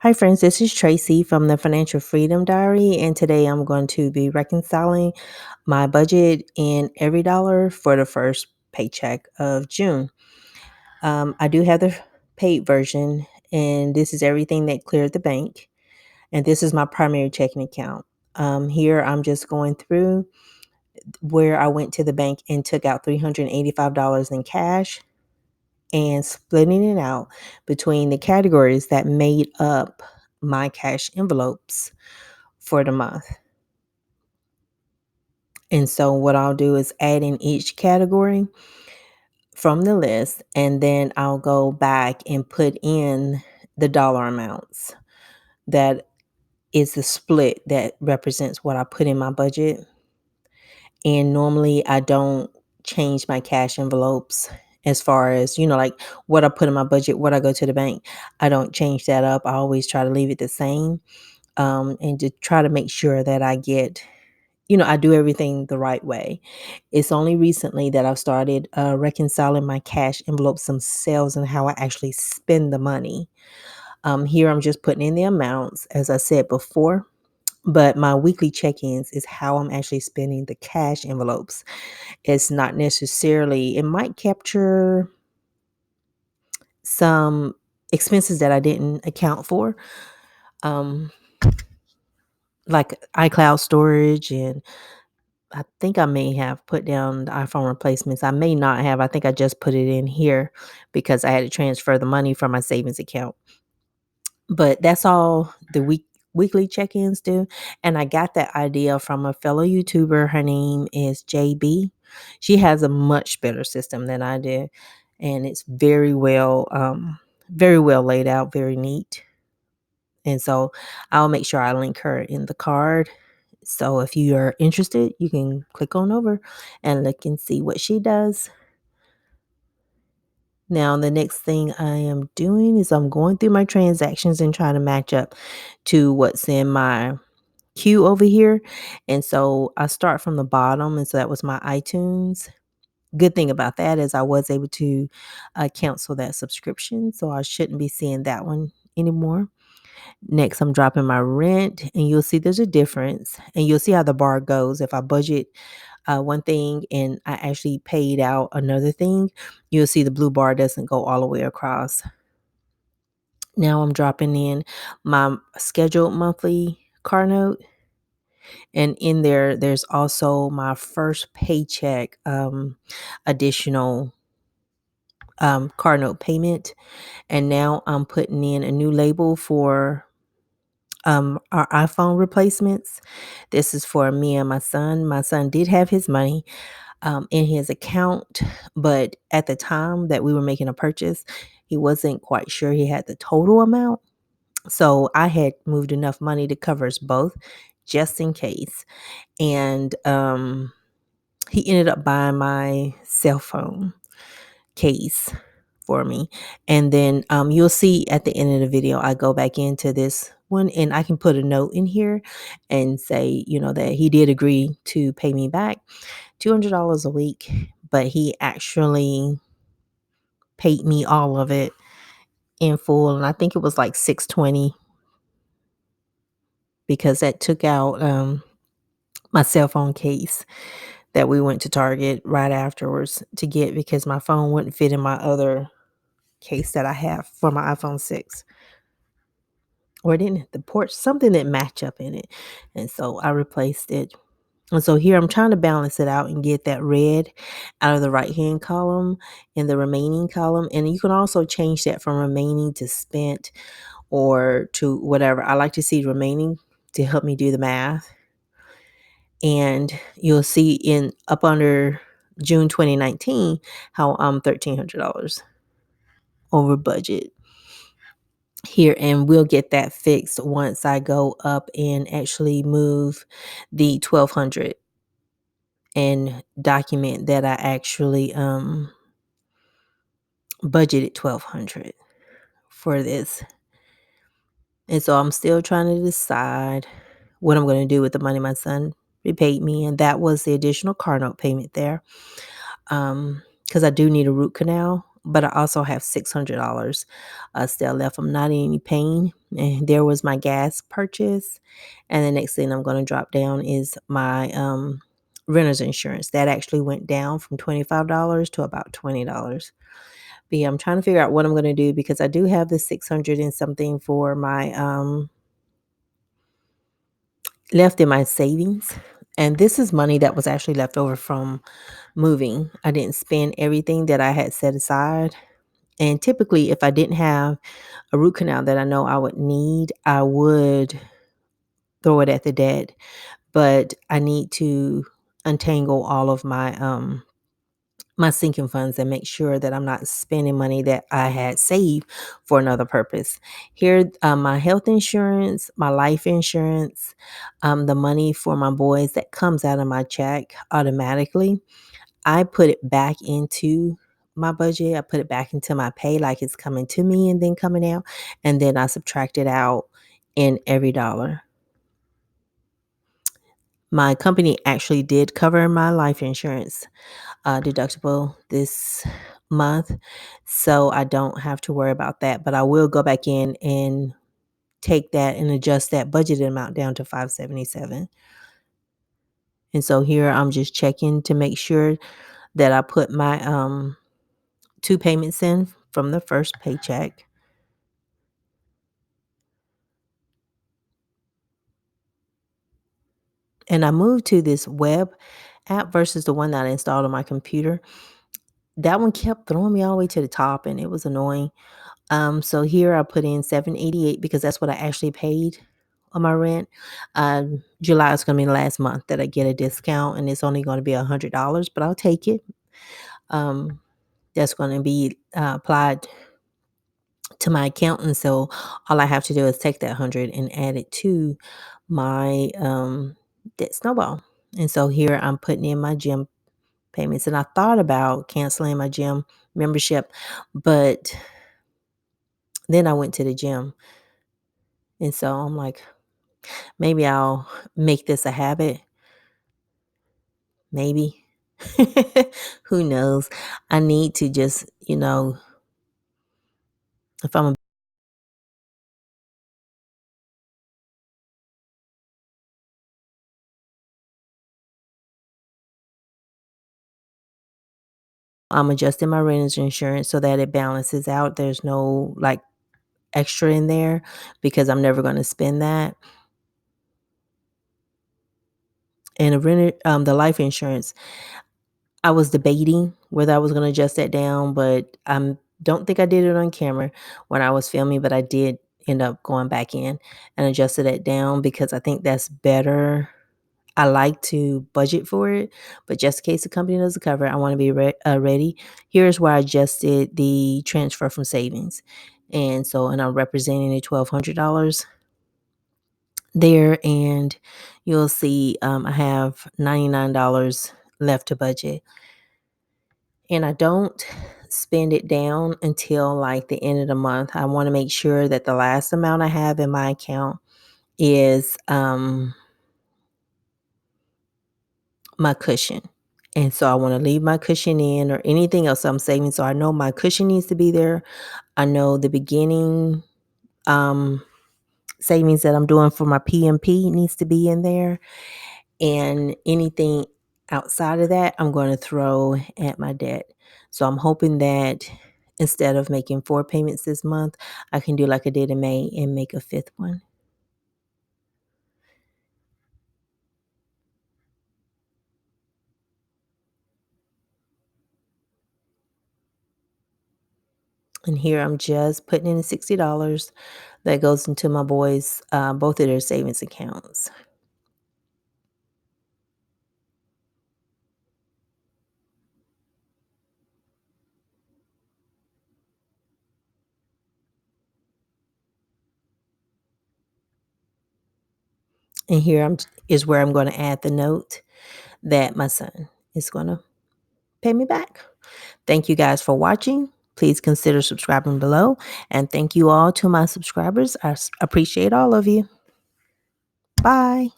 Hi, friends. This is Tracy from the Financial Freedom Diary, and today I'm going to be reconciling my budget in EveryDollar for the first paycheck of June. I do have the paid version, and this is everything that cleared the bank, and this is my primary checking account. Here, I'm just going through where I went to the bank and took out $385 in cash and splitting it out between the categories that made up my cash envelopes for the month. And so what I'll do is add in each category from the list, and then I'll go back and put in the dollar amounts. That is the split that represents what I put in my budget. And normally I don't change my cash envelopes as far as, like what I put in my budget, what I go to the bank. I don't change that up. I always try to leave it the same, and to try to make sure that I do everything the right way. It's only recently that I've started reconciling my cash envelopes themselves and how I actually spend the money. Here I'm just putting in the amounts, as I said before, but my weekly check ins is how I'm actually spending the cash envelopes. It's not necessarily, it might capture some expenses that I didn't account for, um, like iCloud storage, and I think I may have put down the iPhone replacements. I may not have. I think I just put it in here because I had to transfer the money from my savings account. But that's all the weekly check-ins do. And I got that idea from a fellow YouTuber. Her name is JB. She has a much better system than I do. And it's very well laid out, very neat. And so I'll make sure I link her in the card. So if you are interested, you can click on over and look and see what she does. Now, the next thing I am doing is I'm going through my transactions and trying to match up to what's in my queue over here. And so I start from the bottom. And so that was my iTunes. Good thing about that is I was able to cancel that subscription. So I shouldn't be seeing that one anymore. Next, I'm dropping my rent, and you'll see there's a difference. And you'll see how the bar goes. If I budget one thing and I actually paid out another thing, you'll see the blue bar doesn't go all the way across. Now I'm dropping in my scheduled monthly car note. And in there, there's also my first paycheck additional car note payment. And now I'm putting in a new label for our iPhone replacements. This is for me and my son. My son did have his money in his account, but at the time that we were making a purchase, he wasn't quite sure he had the total amount. So I had moved enough money to cover us both just in case. And he ended up buying my cell phone case for me. And then you'll see at the end of the video, I go back into this one and I can put a note in here and say, that he did agree to pay me back $200 a week, but he actually paid me all of it in full. And I think it was like 620 because that took out my cell phone case that we went to Target right afterwards to get because my phone wouldn't fit in my other case that I have for my iPhone 6. Or it didn't hit the port, something that match up in it. And so I replaced it. And so here I'm trying to balance it out and get that red out of the right hand column in the remaining column. And you can also change that from remaining to spent or to whatever. I like to see remaining to help me do the math. And you'll see in up under June 2019 how I'm $1,300 over budget here, and we'll get that fixed once I go up and actually move the 1,200 and document that I actually budgeted 1,200 for this. And so I'm still trying to decide what I'm going to do with the money my son repaid me, and that was the additional car note payment there. Because I do need a root canal. but I also have $600 still left. I'm not in any pain. And there was my gas purchase. And the next thing I'm going to drop down is my renter's insurance. That actually went down from $25 to about $20. But yeah, I'm trying to figure out what I'm going to do because I do have the 600 and something for my left in my savings. And this is money that was actually left over from moving. I didn't spend everything that I had set aside. And typically, if I didn't have a root canal that I know I would need, I would throw it at the dead. But I need to untangle all of my sinking funds and make sure that I'm not spending money that I had saved for another purpose. Here, my health insurance, my life insurance, the money for my boys that comes out of my check automatically. I put it back into my budget. I put it back into my pay like it's coming to me and then coming out. And then I subtract it out in EveryDollar. My company actually did cover my life insurance deductible this month. So I don't have to worry about that. But I will go back in and take that and adjust that budgeted amount down to 577. And so here I'm just checking to make sure that I put my 2 payments in from the first paycheck. And I moved to this web app versus the one that I installed on my computer. That one kept throwing me all the way to the top and it was annoying. So here I put in 788 because that's what I actually paid on my rent. July is going to be the last month that I get a discount and it's only going to be $100, but I'll take it. Um, that's going to be applied to my account. And so all I have to do is take that 100 and add it to my debt snowball. And so here I'm putting in my gym payments. And I thought about canceling my gym membership, but then I went to the gym. And so I'm like, maybe I'll make this a habit. Maybe. Who knows? I need to just, if I'm adjusting my renter's insurance so that it balances out. There's no like extra in there because I'm never going to spend that. And the life insurance, I was debating whether I was going to adjust that down, but I don't think I did it on camera when I was filming, but I did end up going back in and adjusted it down because I think that's better. I like to budget for it, but just in case the company doesn't cover it, I want to be ready. Here's where I adjusted the transfer from savings. And I'm representing the $1,200 there, and you'll see I have $99 left to budget. And I don't spend it down until like the end of the month. I want to make sure that the last amount I have in my account is my cushion. And so I want to leave my cushion in or anything else I'm saving. So I know my cushion needs to be there. I know the beginning savings that I'm doing for my PMP needs to be in there. And anything outside of that, I'm going to throw at my debt. So I'm hoping that instead of making 4 payments this month, I can do like I did in May and make a 5th one. And here I'm just putting in the $60 that goes into my boys' both of their savings accounts. And here is where I'm going to add the note that my son is going to pay me back. Thank you guys for watching. Please consider subscribing below. And thank you all to my subscribers. I appreciate all of you. Bye.